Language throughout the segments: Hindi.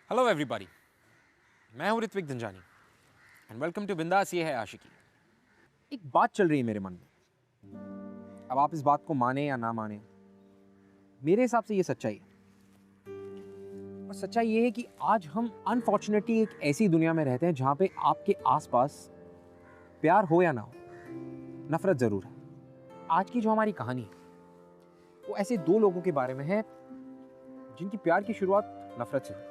हेलो एवरीबॉडी, मैं हूं Ritvik Dhanjani and welcome to Bindass ये है आशिकी। एक बात चल रही है मेरे मन में, अब आप इस बात को माने या ना माने, मेरे हिसाब से ये सच्चाई है। और सच्चाई ये है कि आज हम अनफॉर्चुनेटली एक ऐसी दुनिया में रहते हैं जहां पे आपके आसपास प्यार हो या ना हो, नफरत जरूर है। आज की जो हमारी कहानी है वो ऐसे दो लोगों के बारे में है जिनकी प्यार की शुरुआत नफरत से हुई।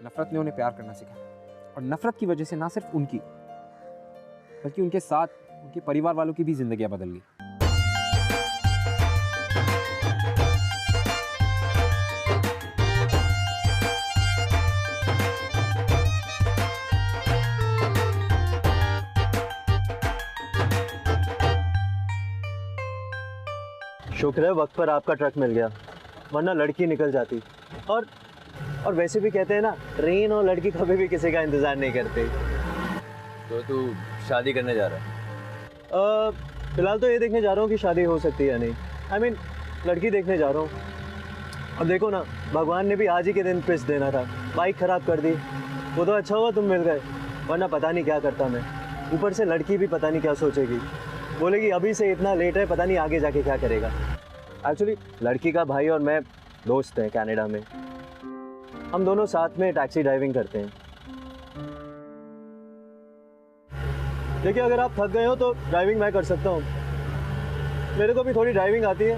नफरत ने उन्हें प्यार करना सिखाया और नफरत की वजह से ना सिर्फ उनकी बल्कि उनके साथ उनके परिवार वालों की भी जिंदगियां बदल गई। शुक्र है वक्त पर आपका ट्रक मिल गया, वरना लड़की निकल जाती। और वैसे भी कहते हैं ना, ट्रेन और लड़की कभी भी किसी का इंतजार नहीं करते। तो तू शादी करने जा रहा है? फिलहाल तो ये देखने जा रहा हूँ कि शादी हो सकती है या नहीं। लड़की देखने जा रहा हूँ। और देखो ना, भगवान ने भी आज ही के दिन पिस देना था, बाइक खराब कर दी। वो तो अच्छा हुआ तुम मिल गए, वरना पता नहीं क्या करता मैं। ऊपर से लड़की भी पता नहीं क्या सोचेगी, बोलेगी अभी से इतना लेट है, पता नहीं आगे जाके क्या करेगा। एक्चुअली लड़की का भाई और मैं दोस्त हैं कनाडा में, हम दोनों साथ में टैक्सी ड्राइविंग करते हैं। देखिए, अगर आप थक गए हो तो ड्राइविंग मैं कर सकता हूँ, मेरे को भी थोड़ी ड्राइविंग आती है।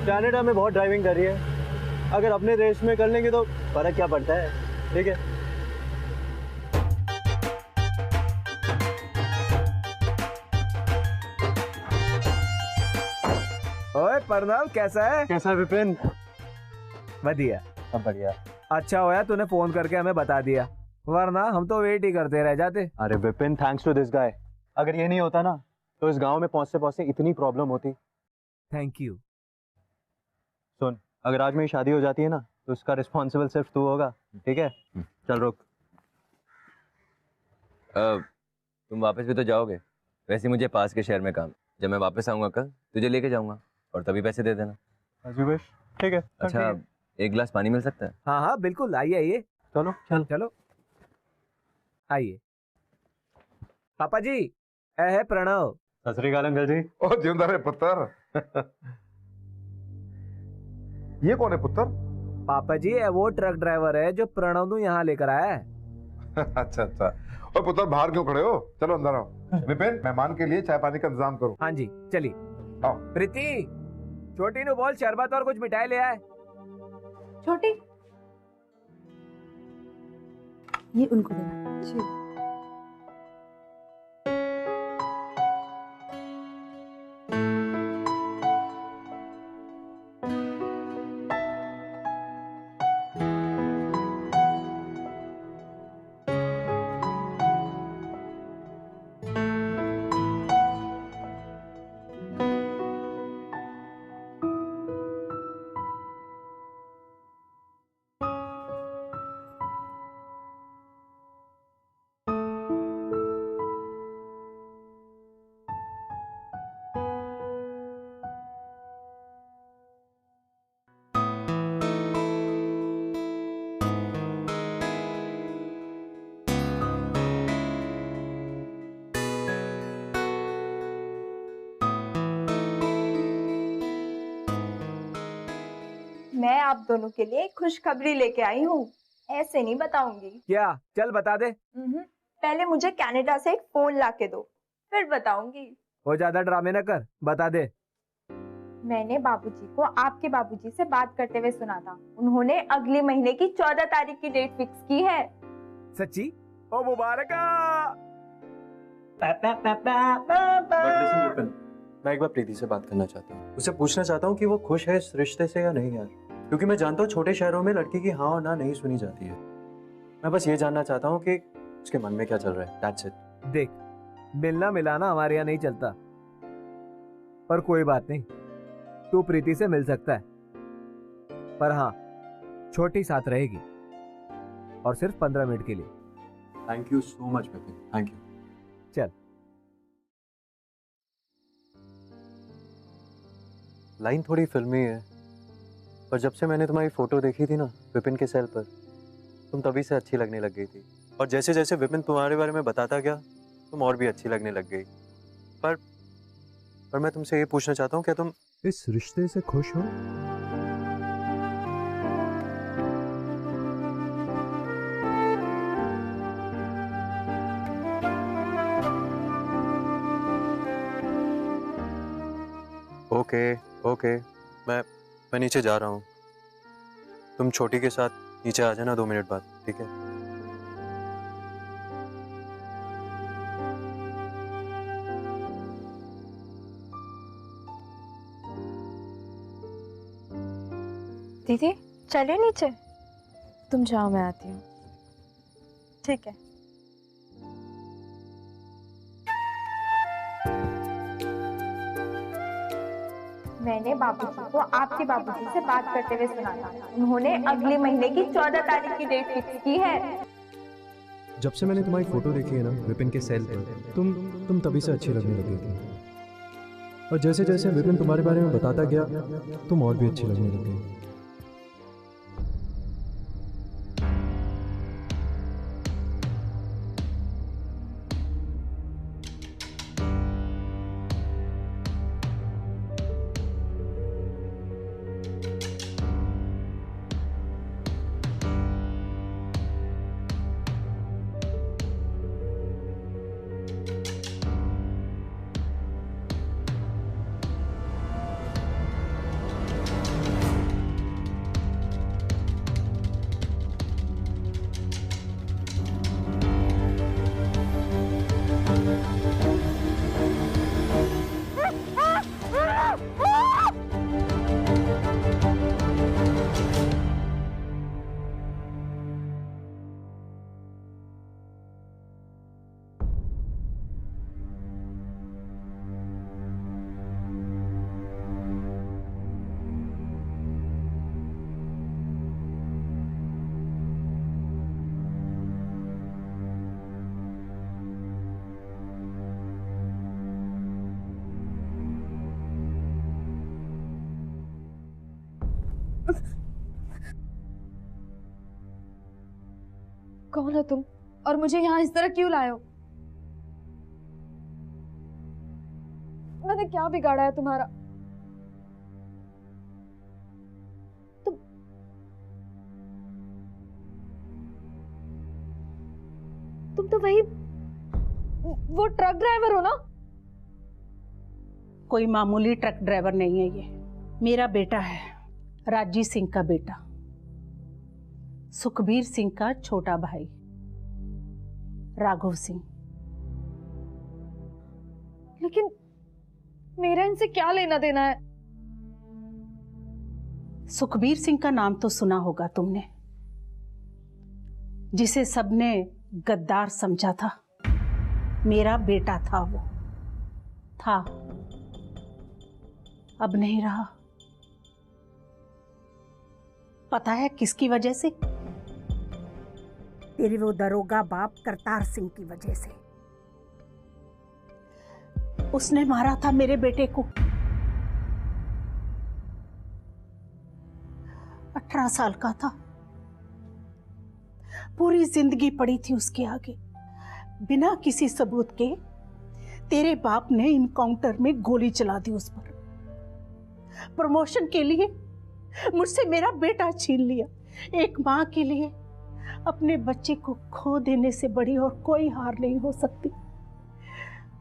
कनाडा में बहुत ड्राइविंग करी है, अगर अपने देश में कर लेंगे तो फर्क क्या पड़ता है। ठीक है, ओए परनाल, कैसा है? कैसा विपिन? बढ़िया। सब बढ़िया। अच्छा होया तूने फोन करके हमें बता दिया, वरना हम तो वेट ही करते रह जाते। अरे Vipin, thanks to this guy. अगर ये नहीं होता ना तो इस गांव में पहुंचते पहुंचते इतनी प्रॉब्लम होती। Thank you. सुन, अगर आज मेरी शादी हो जाती है ना तो उसका रिस्पॉन्सिबल सिर्फ तू होगा, ठीक है? चल रुक। तुम वापस भी तो जाओगे, वैसे मुझे पास के शहर में काम। जब मैं वापस आऊँगा कल तुझे लेके जाऊँगा और तभी पैसे दे देना। ठीक है। अच्छा, एक गिलास पानी मिल सकता है? हाँ हाँ बिल्कुल, आइए आइए। चलो चल चलो आइए। पापा जी, ए है प्रणव। सत श्री अकाल अंकल जी। ओ जिंदा रहे पुत्र। ये कौन है पुत्र? पापा जी, ए वो ट्रक ड्राइवर है जो प्रणव ਨੂੰ यहाँ लेकर आया है। अच्छा अच्छा। और पुत्र बाहर क्यों खड़े हो? चलो अंदर आओ। विपिन, मेहमान के लिए चाय पानी का इंतजाम करो। हाँ जी चलिए। आओ। प्रीति, छोटी नु बोल शरबत और कुछ मिठाई ले आए। छोटी, ये उनको देना। जी। मैं आप दोनों के लिए खुशखबरी लेके आई हूँ, ऐसे नहीं बताऊंगी। क्या? चल बता दे। पहले मुझे कनाडा से एक फोन लाके दो, फिर बताऊंगी। वो ज्यादा ड्रामे न कर, बता दे। मैंने बाबूजी को आपके बाबूजी से बात करते हुए सुना था, उन्होंने अगले महीने की 14 तारीख की डेट फिक्स की है। सच्ची? ओ मुबारका। मैं एक बार प्रीति से बात करना चाहता हूँ, उससे पूछना चाहता हूँ कि वो खुश है इस रिश्ते से या नहीं यार। क्योंकि मैं जानता हूँ छोटे शहरों में लड़की की हाँ और ना नहीं सुनी जाती है। मैं बस ये जानना चाहता हूँ कि उसके मन में क्या चल रहा है। That's it। देख, मिलना मिलाना हमारे यहाँ नहीं चलता, पर कोई बात नहीं, तू प्रीति से मिल सकता है। पर हाँ, छोटी साथ रहेगी और सिर्फ 15 मिनट के लिए। Thank you so much Vipin, thank you. चल। लाइन थोड़ी फिल्मी है, पर जब से मैंने तुम्हारी फोटो देखी थी ना विपिन के सेल पर, तुम तभी से अच्छी लगने लग गई थी, और जैसे जैसे विपिन तुम्हारे बारे में बताता गया तुम और भी अच्छी लगने लग गई। पर मैं तुमसे ये पूछना चाहता हूँ, क्या तुम इस रिश्ते से खुश हो? ओके, मैं नीचे जा रहा हूँ। तुम छोटी के साथ नीचे आ जाना 2 मिनट बाद, ठीक है? दीदी चलिए नीचे। तुम जाओ, मैं आती हूँ। ठीक है। मैंने बाबूजी को आपके बाबूजी से बात करते हुए सुना था। उन्होंने अगले महीने की 14 तारीख की डेट फिक्स की है। जब से मैंने तुम्हारी फोटो देखी है ना विपिन के सेल पर, तुम तभी से अच्छी लगने लगी थी। और जैसे जैसे विपिन तुम्हारे बारे में बताता गया तुम और भी अच्छी लगने लग गई। कौन हो तुम और मुझे यहाँ इस तरह क्यों लाए हो? मैंने क्या बिगाड़ा है तुम्हारा? तुम तो वही वो ट्रक ड्राइवर हो ना? कोई मामूली ट्रक ड्राइवर नहीं है ये, मेरा बेटा है, राजी सिंह का बेटा, सुखबीर सिंह का छोटा भाई राघव सिंह। लेकिन मेरा इनसे क्या लेना देना है? सुखबीर सिंह का नाम तो सुना होगा तुमने, जिसे सबने गद्दार समझा था। मेरा बेटा था वो, था, अब नहीं रहा। पता है किसकी वजह से? तेरे वो दरोगा बाप करतार सिंह की वजह से। उसने मारा था मेरे बेटे को। 18 साल का था, पूरी जिंदगी पड़ी थी उसके आगे। बिना किसी सबूत के तेरे बाप ने इनकाउंटर में गोली चला दी उस पर। प्रमोशन के लिए मुझसे मेरा बेटा छीन लिया। एक मां के लिए अपने बच्चे को खो देने से बड़ी और कोई हार नहीं हो सकती।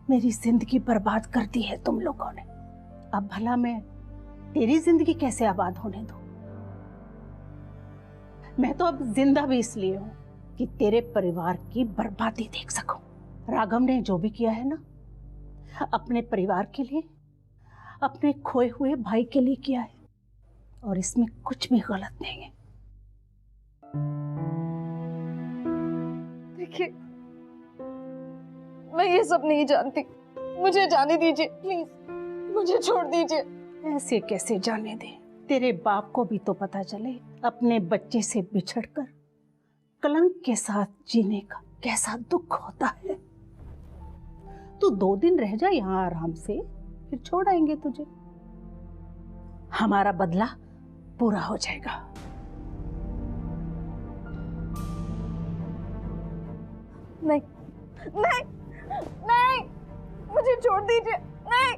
मेरी जिंदगी बर्बाद कर दी है तुम लोगों ने। अब भला मैं तेरी जिंदगी कैसे आबाद होने दूं? मैं तो अब जिंदा भी इसलिए हूं कि तेरे परिवार की बर्बादी देख सकूं। राघव ने जो भी किया है ना, अपने परिवार के लिए, अपने खोए हुए भाई के लिए किया है, और इसमें कुछ भी गलत नहीं है। देखिए, मैं ये सब नहीं जानती, मुझे जाने दीजिए प्लीज, मुझे छोड़ दीजिए। ऐसे कैसे जाने दे? तेरे बाप को भी तो पता चले अपने बच्चे से बिछड़कर कलंक के साथ जीने का कैसा दुख होता है। तू 2 दिन रह जा यहाँ आराम से, फिर छोड़ आएंगे तुझे। हमारा बदला पूरा हो जाएगा। नहीं नहीं नहीं, मुझे छोड़ दीजिए, नहीं।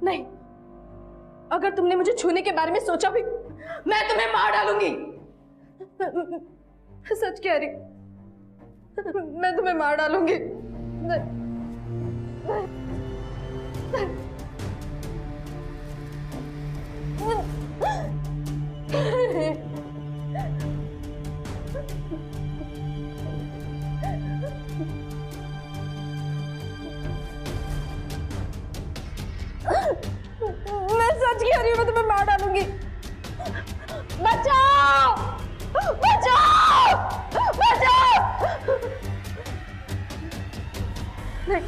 नहीं, अगर तुमने मुझे छूने के बारे में सोचा भी, मैं तुम्हें मार डालूंगी। सच कह रही, मैं तुम्हें मार डालूंगी। मैं सच कह रही हूँ, मैं तुम्हें मार डालूंगी। बचाओ बचाओ बचाओ। नहीं,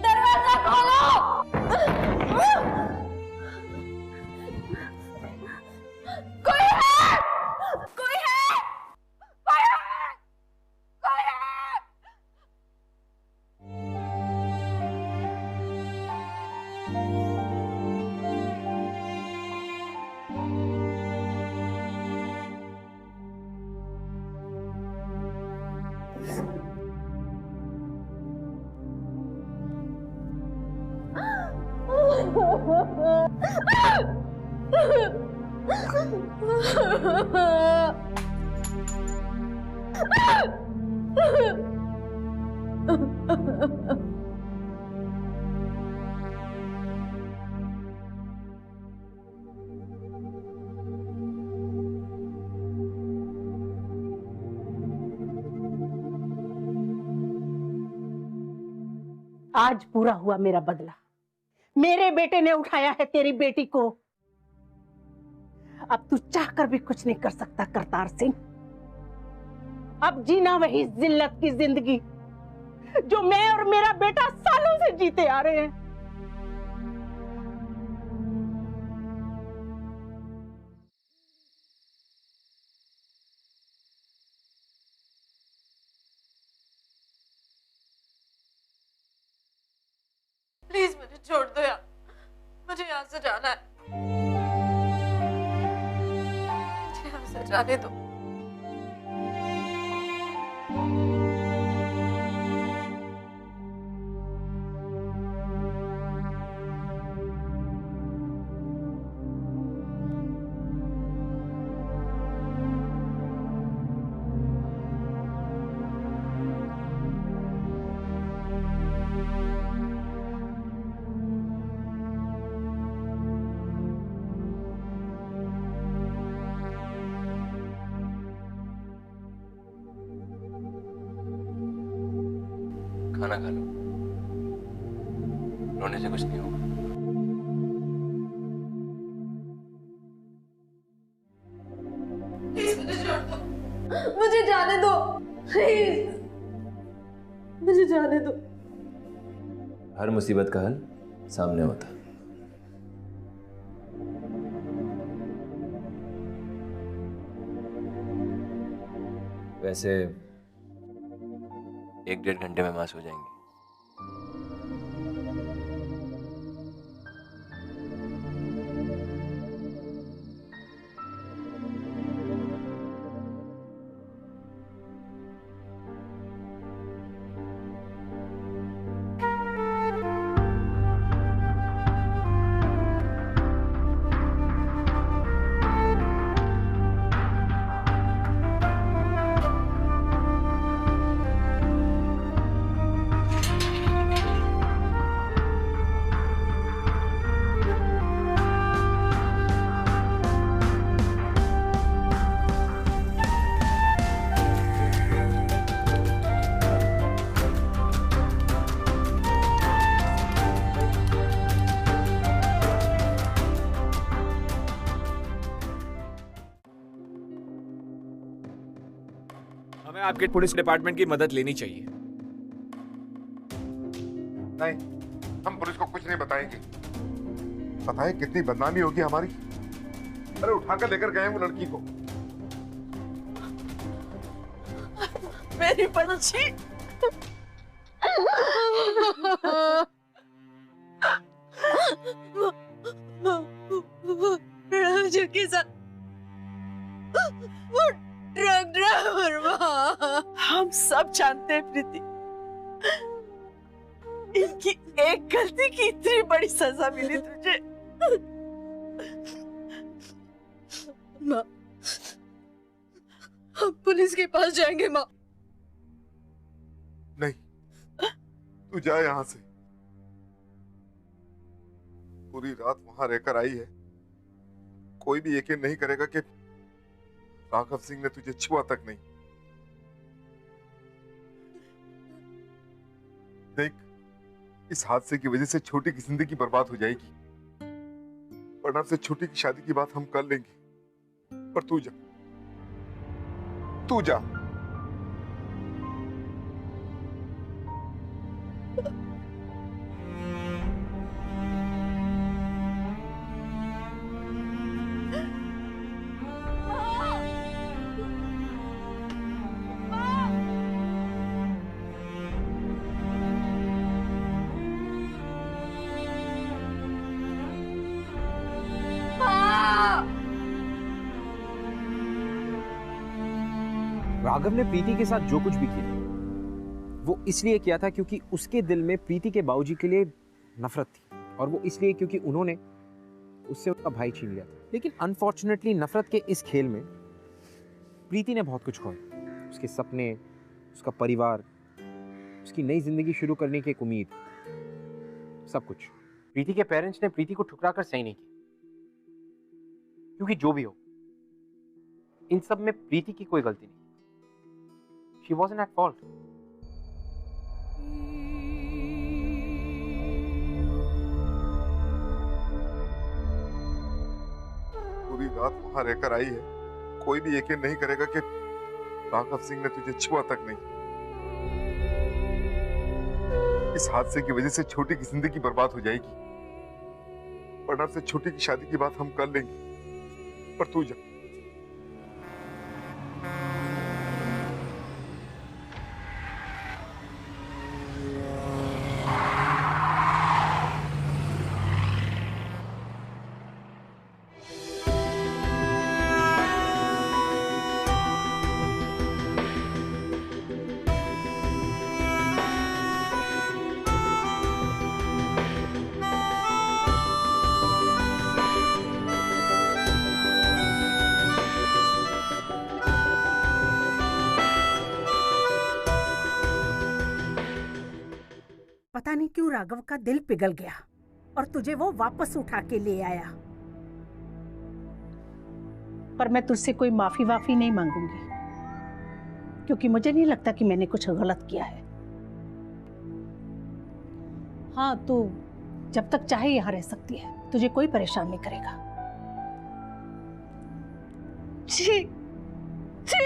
दरवाजा खोलो। कोई है? कोई है? कोई है? कोई है? आज पूरा हुआ मेरा बदला। मेरे बेटे ने उठाया है तेरी बेटी को। अब तू चाहकर भी कुछ नहीं कर सकता करतार सिंह। अब जीना वही जिल्लत की जिंदगी जो मैं और मेरा बेटा सालों से जीते आ रहे हैं। प्लीज मुझे छोड़ दो यार, मुझे यहाँ से जाना है। मुझे यहाँ से जाने दो। खाना खा लो, रोने से कुछ नहीं होगा। प्लीज मुझे छोड़ दो, मुझे जाने दो, प्लीज मुझे जाने दो। हर मुसीबत का हल सामने होता। वैसे 1-1.5 घंटे में मास हो जाएंगी। हमें आपके पुलिस डिपार्टमेंट की मदद लेनी चाहिए। नहीं, हम पुलिस को कुछ नहीं बताएंगे। पता है कितनी बदनामी होगी हमारी। अरे उठाकर लेकर गए वो लड़की को। मेरी पंछी। राजू के साथ वो ट्रक ड्राइवर। हम सब जानते हैं प्रीति, इनकी एक गलती की इतनी बड़ी सजा मिली तुझे। माँ, हम पुलिस के पास जाएंगे माँ। नहीं, तू जा यहां से। पूरी रात वहां रहकर आई है, कोई भी यकीन नहीं करेगा कि राघव सिंह ने तुझे छुआ तक नहीं। देख, इस हादसे की वजह से छोटी की जिंदगी बर्बाद हो जाएगी। प्रणव से छोटी की शादी की बात हम कर लेंगे, पर तू जा, तू जा। राघव ने प्रीति के साथ जो कुछ भी किया वो इसलिए किया था क्योंकि उसके दिल में प्रीति के बाबूजी के लिए नफरत थी, और वो इसलिए क्योंकि उन्होंने उससे उसका भाई छीन लिया था। लेकिन अनफॉर्चुनेटली नफरत के इस खेल में प्रीति ने बहुत कुछ खोया। उसके सपने, उसका परिवार, उसकी नई जिंदगी शुरू करने की एक उम्मीद, सब कुछ। प्रीति के पेरेंट्स ने प्रीति को ठुकरा कर सही नहीं किया, क्योंकि जो भी हो इन सब में प्रीति की कोई गलती नहीं। She wasn't at fault. पूरी रात वहां रहकर आई है, कोई भी यकीन नहीं करेगा कि राघव सिंह ने तुझे छुआ तक नहीं। इस हादसे की वजह से छोटी की जिंदगी बर्बाद हो जाएगी। प्रणव से छोटी की शादी की बात हम कर लेंगे, पर तू जा। पता नहीं क्यों राघव का दिल पिघल गया और तुझे वो वापस उठा के ले आया। पर मैं तुझसे कोई माफी वाफी नहीं मांगूंगी, क्योंकि मुझे नहीं लगता कि मैंने कुछ गलत किया है। हाँ, तू जब तक चाहे यहाँ रह सकती है, तुझे कोई परेशान नहीं करेगा। छी, छी,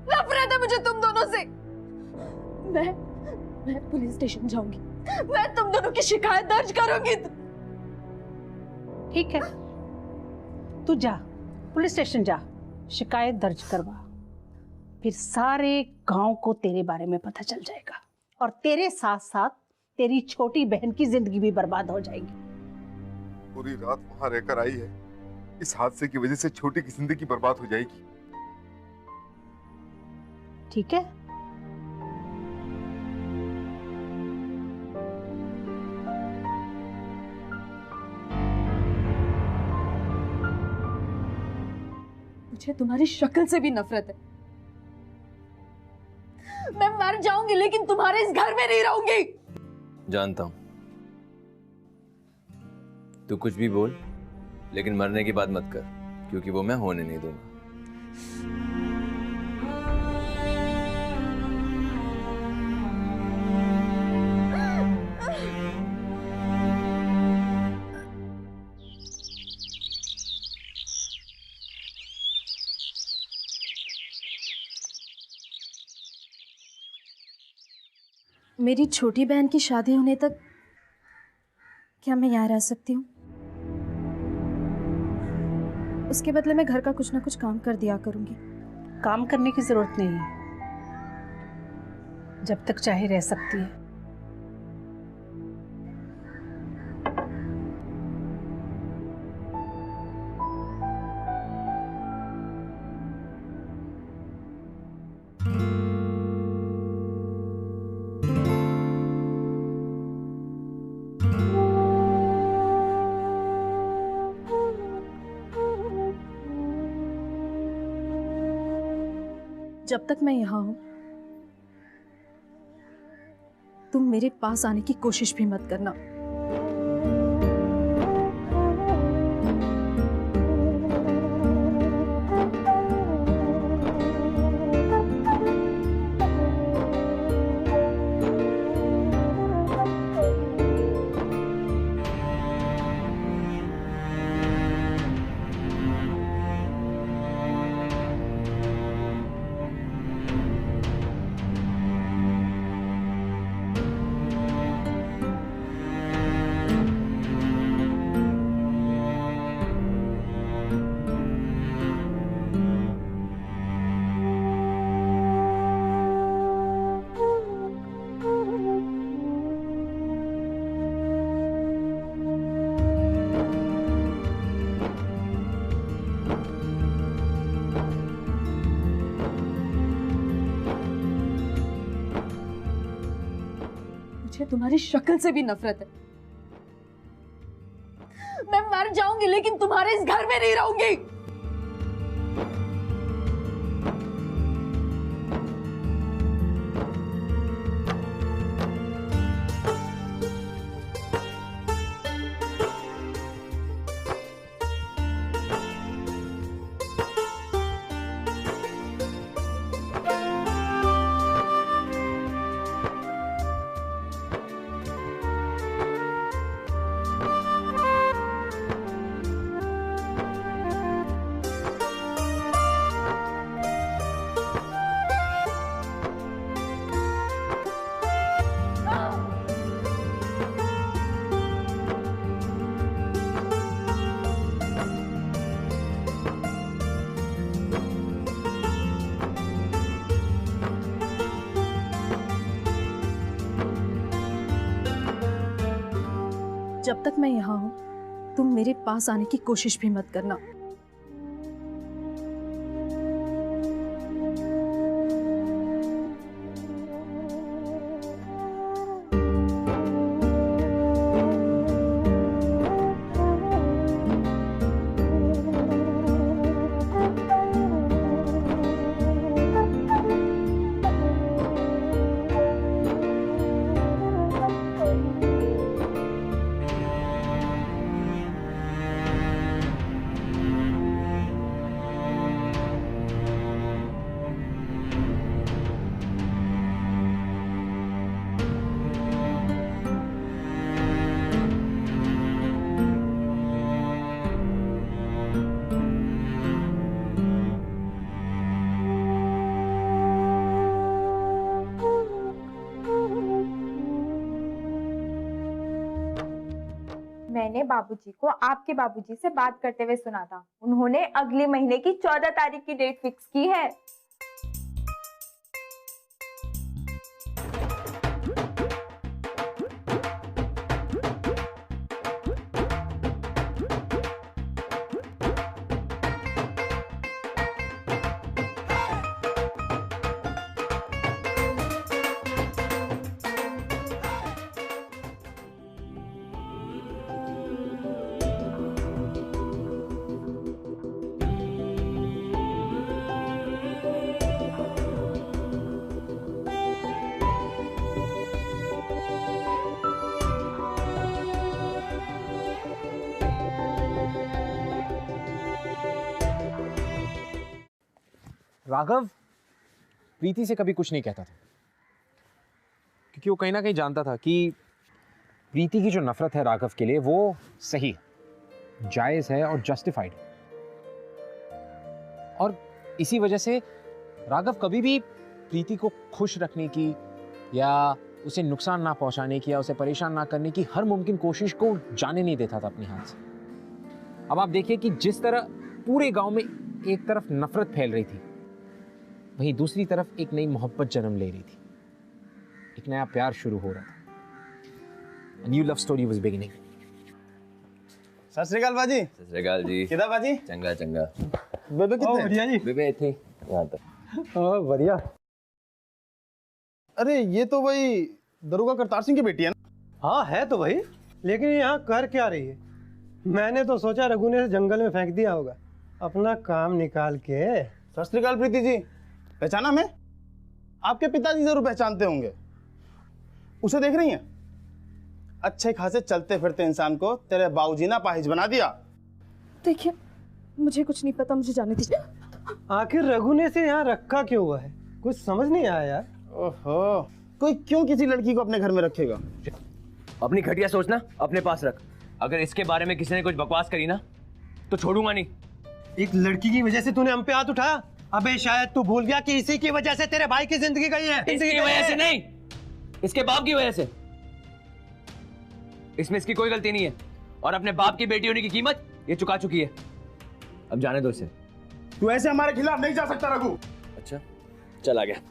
नफरत है मुझे तुम दोनों से। मैं पुलिस स्टेशन जाऊंगी, मैं तुम दोनों की शिकायत दर्ज करूंगी। ठीक है, तू जा, पुलिस स्टेशन जा, शिकायत दर्ज करवा, फिर सारे गांव को तेरे बारे में पता चल जाएगा और तेरे साथ साथ तेरी छोटी बहन की जिंदगी भी बर्बाद हो जाएगी। पूरी रात वहां रहकर आई है, इस हादसे की वजह से छोटी की जिंदगी बर्बाद हो जाएगी। ठीक है, मुझे तुम्हारी शक्ल से भी नफरत है। मैं मर जाऊंगी लेकिन तुम्हारे इस घर में नहीं रहूंगी। जानता हूं, तू कुछ भी बोल, लेकिन मरने की बात मत कर, क्योंकि वो मैं होने नहीं दूंगा। मेरी छोटी बहन की शादी होने तक क्या मैं यहाँ रह सकती हूँ? उसके बदले मैं घर का कुछ ना कुछ काम कर दिया करूंगी। काम करने की जरूरत नहीं है, जब तक चाहे रह सकती है। जब तक मैं यहाँ हूं तुम मेरे पास आने की कोशिश भी मत करना। मुझे तुम्हारी शक्ल से भी नफरत है। मैं मर जाऊंगी लेकिन तुम्हारे इस घर में नहीं रहूंगी। जब तक मैं यहाँ हूं तुम मेरे पास आने की कोशिश भी मत करना। मैंने बाबूजी को आपके बाबूजी से बात करते हुए सुना था। उन्होंने अगले महीने की 14 तारीख की डेट फिक्स की है। राघव प्रीति से कभी कुछ नहीं कहता था, क्योंकि वो कहीं ना कहीं जानता था कि प्रीति की जो नफरत है राघव के लिए वो सही है, जायज़ है और जस्टिफाइड है। और इसी वजह से राघव कभी भी प्रीति को खुश रखने की या उसे नुकसान ना पहुंचाने की या उसे परेशान ना करने की हर मुमकिन कोशिश को जाने नहीं देता था अपने हाथ से। अब आप देखिए कि जिस तरह पूरे गांव में एक तरफ नफरत फैल रही थी, वहीं दूसरी तरफ एक नई मोहब्बत जन्म ले रही थी, एक नया प्यार शुरू हो रहा था। A new love story was beginning. सत श्री अकाल बाजी। सत श्री अकाल जी। किदा बाजी? चंगा चंगा। बेबे कितने? बढ़िया जी। बेबे थे यहाँ तक। बढ़िया। अरे ये तो वही दरोगा करतार सिंह की बेटी है ना? हाँ है तो भाई, लेकिन यहाँ कर क्या रही है? मैंने तो सोचा रघु ने जंगल में फेंक दिया होगा अपना काम निकाल के। सत श्री अकाल प्रीति जी, पहचाना मैं? आपके पिताजी जरूर पहचानते होंगे। उसे देख रही हैं? अच्छे खासे चलते फिरते इंसान को तेरे बाबूजी ने पाहिज बना दिया। देखिए मुझे कुछ नहीं पता, मुझे जाने दीजिए। आखिर रघु ने से यहाँ रखा क्यों हुआ है, कुछ समझ नहीं आया यार। ओहो, कोई क्यों किसी लड़की को अपने घर में रखेगा? अपनी घटिया सोचना अपने पास रख। अगर इसके बारे में किसी ने कुछ बकवास करी ना तो छोड़ूंगा नहीं। एक लड़की की वजह से तूने हम पे हाथ उठाया? अबे शायद तू भूल गया कि इसी की वजह से तेरे भाई की जिंदगी गई है। इसकी वजह से नहीं, इसके बाप की वजह से। इसमें इसकी कोई गलती नहीं है और अपने बाप की बेटी होने की कीमत ये चुका चुकी है। अब जाने दो इसे। तू ऐसे हमारे खिलाफ नहीं जा सकता रघु। अच्छा चल आ गया,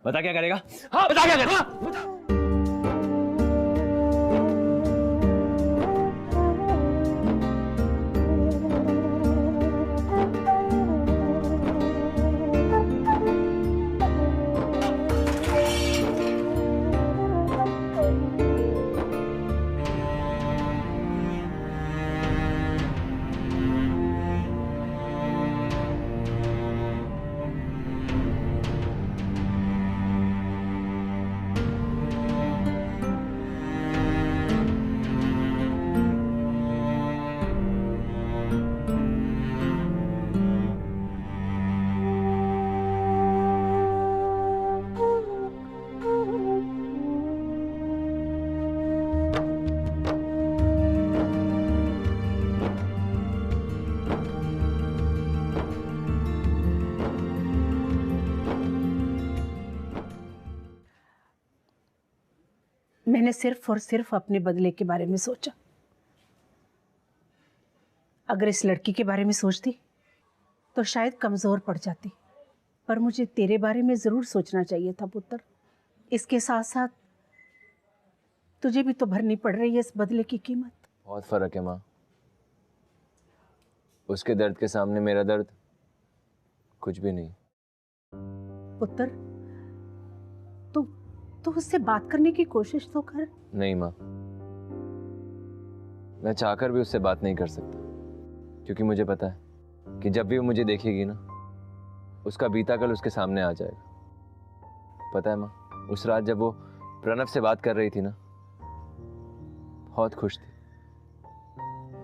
बता क्या करेगा? हाँ बता क्या करेगा? मैंने सिर्फ और सिर्फ अपने बदले के बारे में सोचा। अगर इस लड़की के बारे में सोचती तो शायद कमज़ोर पड़ जाती, पर मुझे तेरे बारे में ज़रूर सोचना चाहिए था पुत्र। इसके साथ साथ तुझे भी तो भरनी पड़ रही है इस बदले की कीमत। बहुत फर्क है माँ, उसके दर्द के सामने मेरा दर्द कुछ भी नहीं। पुत्र तो उससे बात करने की कोशिश तो कर। नहीं माँ, मैं चाहकर भी उससे बात नहीं कर सकता, क्योंकि मुझे पता है कि जब भी वो मुझे देखेगी ना उसका बीता कल उसके सामने आ जाएगा। पता है माँ, उस रात जब वो प्रणव से बात कर रही थी ना, बहुत खुश थी।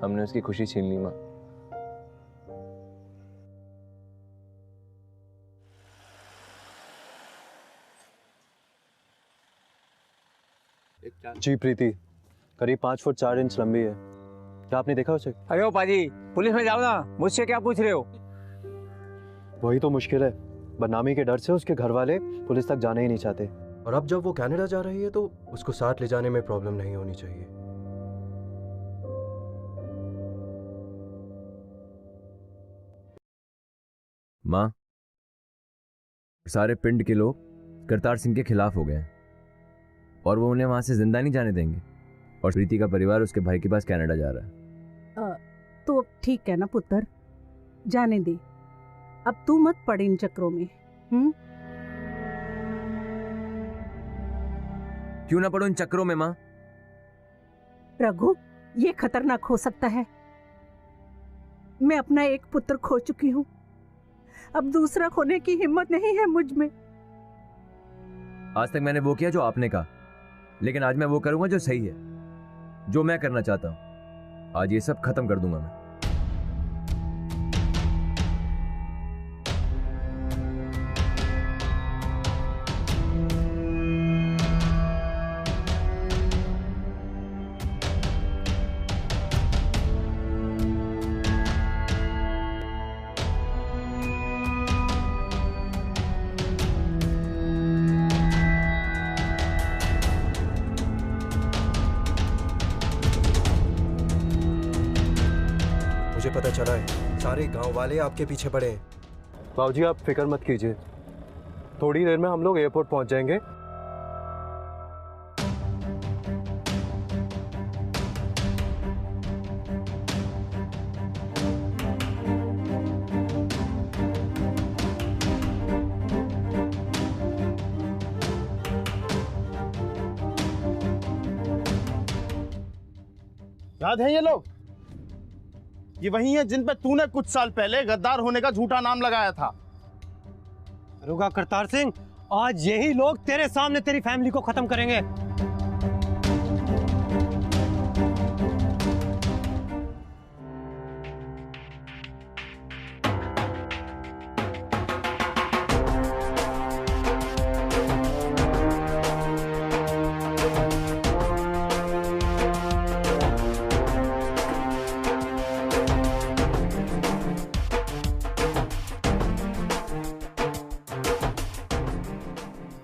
हमने उसकी खुशी छीन ली माँ। जी प्रीति करीब 5 फुट 4 इंच लंबी है। क्या आपने देखा उसे? अरे ओ पाजी, पुलिस में जाओ ना, मुझसे क्या पूछ रहे हो? वही तो मुश्किल है, बदनामी के डर से उसके घर वाले पुलिस तक जाना ही नहीं चाहते। और अब जब वो कनाडा जा रही है तो उसको साथ ले जाने में प्रॉब्लम नहीं होनी चाहिए। माँ, सारे पिंड के लोग करतार सिंह के खिलाफ हो गए हैं और वो उन्हें वहां से जिंदा नहीं जाने देंगे। और प्रीति का परिवार उसके भाई के पास कनाडा जा रहा है। तो ठीक है ना पुत्र, जाने दे। अब तू मत पड़ इन चक्रों में। क्यों ना पड़ो इन चक्रों में माँ? रघु, ये खतरनाक हो सकता है। मैं अपना एक पुत्र खो चुकी हूँ, अब दूसरा खोने की हिम्मत नहीं है मुझ में। आज तक मैंने वो किया जो आपने कहा, लेकिन आज मैं वो करूंगा जो सही है, जो मैं करना चाहता हूं। आज ये सब खत्म कर दूंगा मैं। पता चला है सारे गांव वाले आपके पीछे पड़े हैं। बाबूजी आप फिक्र मत कीजिए, थोड़ी देर में हम लोग एयरपोर्ट पहुंच जाएंगे। याद है ये लोग? ये वही है जिन पे तूने कुछ साल पहले गद्दार होने का झूठा नाम लगाया था। रुका करतार सिंह, आज यही लोग तेरे सामने तेरी फैमिली को खत्म करेंगे।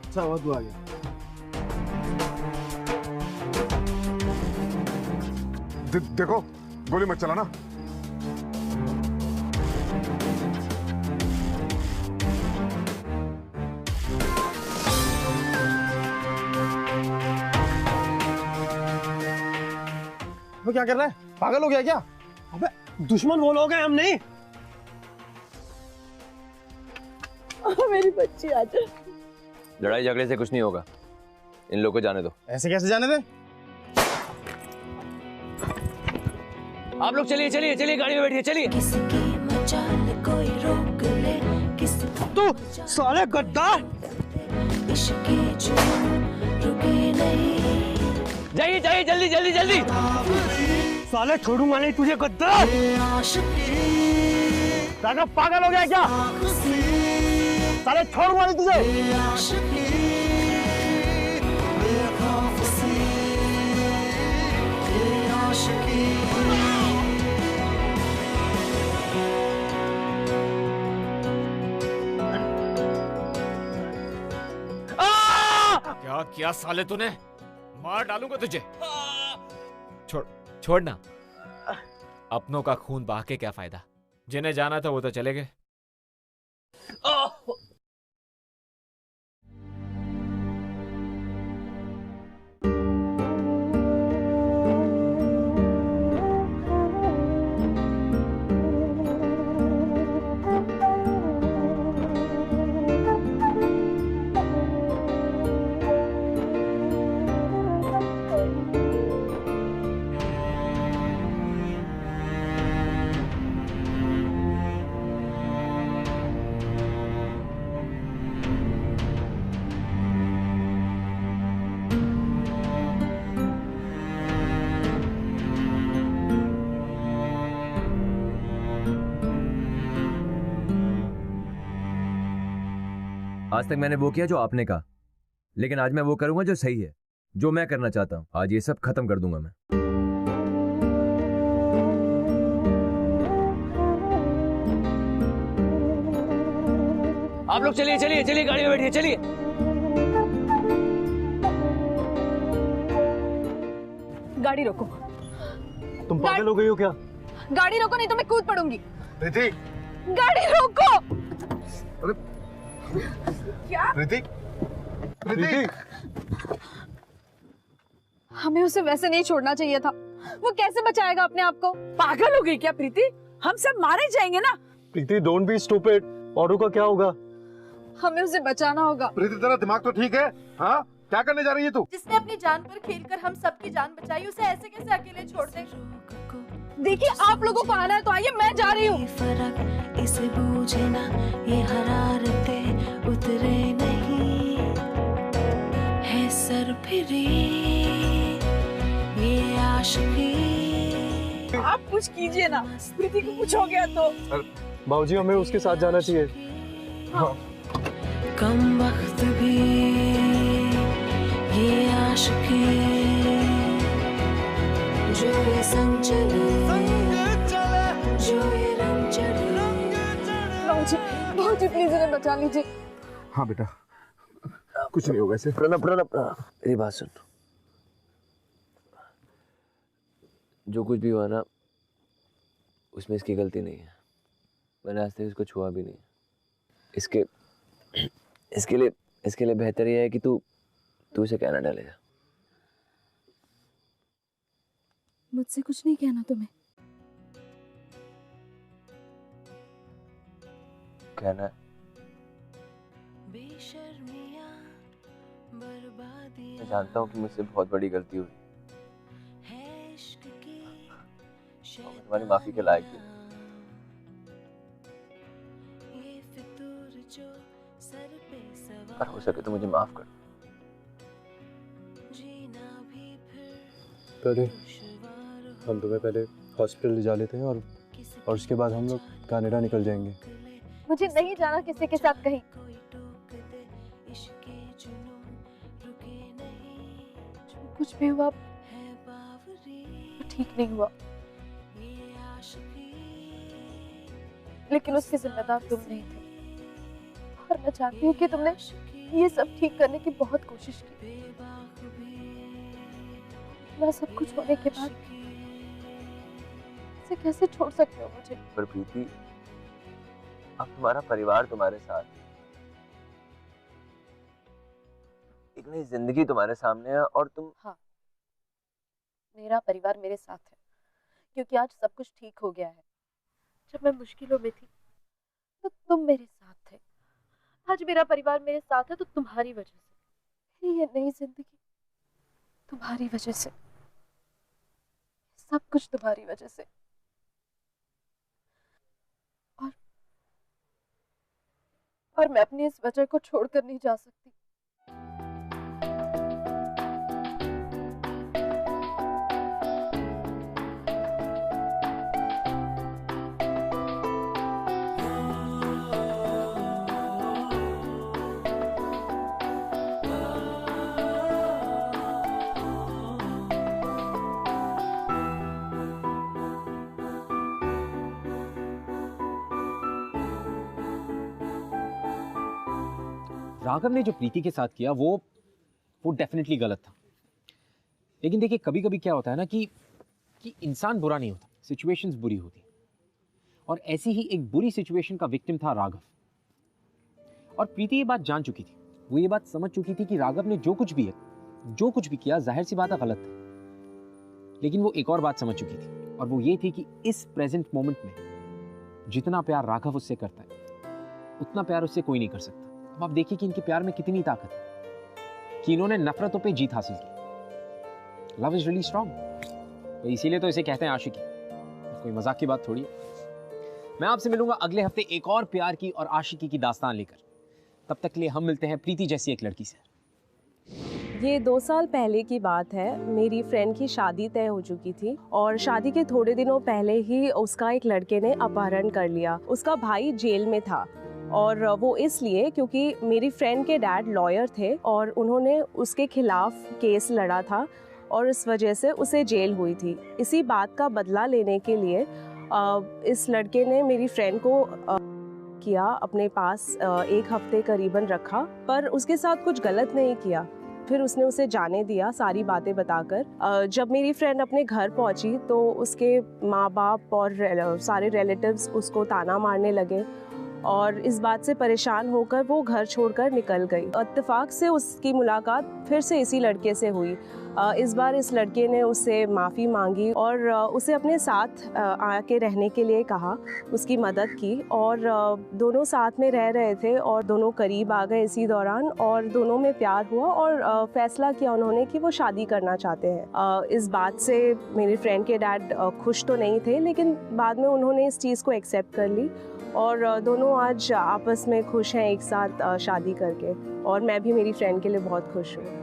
अच्छा हुआ तू आ गया। देखो गोली मत चलाना। वो क्या कर रहा है? पागल हो गया क्या? अबे दुश्मन वो लोग हैं, हम नहीं। मेरी बच्ची आ जा। लड़ाई झगड़े से कुछ नहीं होगा, इन लोगों को जाने दो। ऐसे कैसे जाने दे? आप लोग चलिए चलिए चलिए, गाड़ी में बैठिए, चलिए। तू साले गद्दार! जाइए जाइए, जल्दी जल्दी जल्दी। साले छोड़ूंगा नहीं तुझे गद्दार! पागल हो गया क्या? साले छोड़ूंगा नहीं तुझे। क्या किया साले तूने? मार डालूंगा तुझे। छोड़ना। अपनों का खून बहा के क्या फायदा? जिन्हें जाना था वो तो चले गए। आज तक मैंने वो किया जो आपने कहा, लेकिन आज मैं वो करूंगा जो सही है, जो मैं करना चाहता हूं। आज ये सब खत्म कर दूंगा मैं। आप लोग चलिए चलिए चलिए, गाड़ी में बैठिए, चलिए। गाड़ी रोको। तुम पागल हो गई हो क्या? गाड़ी रोको नहीं तो मैं कूद पड़ूंगी। ऋतिक, गाड़ी रोको। क्या? ऋतिक, ऋतिक, हमें उसे वैसे नहीं छोड़ना चाहिए था। वो कैसे बचाएगा अपने आप को? पागल हो गई क्या प्रीति? हम सब मारे जाएंगे ना। प्रीति डोंट बी स्टूपिड। औरों का क्या होगा? हमें उसे बचाना होगा। प्रीति तेरा दिमाग तो ठीक है? हाँ, क्या करने जा रही है तू? जिसने अपनी जान पर खेलकर हम सबकी जान बचाई, उसे ऐसे कैसे अकेले छोड़ दे? देखिए आप लोगों को आना है तो आइए, मैं जा रही हूँ। इसे बूझे ना ये हरारते उतरे नहीं है सर फिरी ये आशिकी। आप कुछ कीजिए ना, प्रीति को कुछ हो गया तो। बाबूजी हमें उसके साथ जाना चाहिए। हाँ। कम वक्त भी ये आशिकी जो ये संग चले जो ये रंग चढ़े। बहुत प्लीज इन्हें बचा लीजिए। हाँ बेटा, कुछ नहीं होगा इसे। प्रणब प्रणब मेरी बात सुन। जो कुछ भी हुआ ना, उसमें इसकी गलती नहीं है। मैंने आज तक इसको छुआ भी नहीं। इसके लिए बेहतर यह है कि तू इसे कनाडा ले जा। मुझसे कुछ नहीं कहना तुम्हें। कहना है। मैं जानता हूँ कि मुझसे बहुत बड़ी गलती हुई और मैं तुम्हारी माफी के लायक भी। पर हो सके तो मुझे माफ कर। पहले हम तुम्हें पहले हॉस्पिटल ले जा लेते हैं और उसके बाद हम लोग कनाडा निकल जाएंगे। मुझे नहीं जाना किसी के साथ कहीं। जो कुछ भी हुआ वो ठीक नहीं हुआ, लेकिन उसके जिम्मेदार तुम नहीं थे। और मैं चाहती हूँ कि तुमने ये सब ठीक करने की बहुत कोशिश की। ना सब कुछ होने के बाद इसे कैसे छोड़ सकते हो मुझे? पर प्रीति, अब तुम्हारा परिवार तुम्हारे साथ है, एक नई जिंदगी तुम्हारे सामने है और तुम। हाँ, मेरा परिवार मेरे साथ है क्योंकि आज सब कुछ ठीक हो गया है। जब मैं मुश्किलों में थी तो तुम मेरे साथ थे। आज मेरा परिवार मेरे साथ है तो तुम्हारी वजह से, ये नई जिंदगी तुम्हारी वजह से, सब कुछ तुम्हारी वजह से। और मैं अपनी इस वजह को छोड़कर नहीं जा सकती। राघव ने जो प्रीति के साथ किया वो डेफिनेटली गलत था। लेकिन देखिए, कभी कभी क्या होता है ना कि इंसान बुरा नहीं होता, सिचुएशंस बुरी होती। और ऐसी ही एक बुरी सिचुएशन का विक्टिम था राघव। और प्रीति ये बात जान चुकी थी, वो ये बात समझ चुकी थी कि राघव ने जो कुछ भी किया जाहिर सी बात है गलत था। लेकिन वो एक और बात समझ चुकी थी, और वो ये थी कि इस प्रेजेंट मोमेंट में जितना प्यार राघव उससे करता है उतना प्यार उससे कोई नहीं कर सकता। अब आप देखिए कि इनके प्यार में कितनी ताकत है कि इन्होंने नफरतों पे जीत हासिल की। Love is really strong. इसीलिए तो इसे कहते हैं आशिकी। कोई मजाक की बात थोड़ी है। मैं आपसे मिलूंगा अगले हफ्ते एक और प्यार की और आशिकी की दास्तान लेकर। तब तक के लिए हम मिलते हैं प्रीति जैसी एक लड़की से। ये 2 साल पहले की बात है। मेरी फ्रेंड की शादी तय हो चुकी थी और शादी के थोड़े दिनों पहले ही उसका एक लड़के ने अपहरण कर लिया। उसका भाई जेल में था और वो इसलिए क्योंकि मेरी फ्रेंड के डैड लॉयर थे और उन्होंने उसके खिलाफ केस लड़ा था और इस वजह से उसे जेल हुई थी। इसी बात का बदला लेने के लिए इस लड़के ने मेरी फ्रेंड को किया, अपने पास 1 हफ्ते करीबन रखा, पर उसके साथ कुछ गलत नहीं किया। फिर उसने उसे जाने दिया सारी बातें बताकर। जब मेरी फ्रेंड अपने घर पहुंची तो उसके माँ बाप और सारे रिलेटिव्स उसको ताना मारने लगे और इस बात से परेशान होकर वो घर छोड़कर निकल गई। इत्तेफाक से उसकी मुलाकात फिर से इसी लड़के से हुई। इस बार इस लड़के ने उससे माफ़ी मांगी और उसे अपने साथ आके रहने के लिए कहा, उसकी मदद की और दोनों साथ में रह रहे थे और दोनों करीब आ गए इसी दौरान और दोनों में प्यार हुआ और फैसला किया उन्होंने कि वो शादी करना चाहते हैं। इस बात से मेरी फ्रेंड के डैड खुश तो नहीं थे, लेकिन बाद में उन्होंने इस चीज़ को एक्सेप्ट कर ली और दोनों आज आपस में खुश हैं एक साथ शादी करके, और मैं भी मेरी फ्रेंड के लिए बहुत खुश हूँ।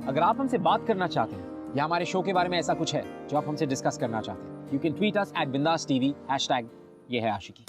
अगर आप हमसे बात करना चाहते हैं या हमारे शो के बारे में ऐसा कुछ है जो आप हमसे डिस्कस करना चाहते हैं, you can tweet us @BindasTV #ये है आशिकी।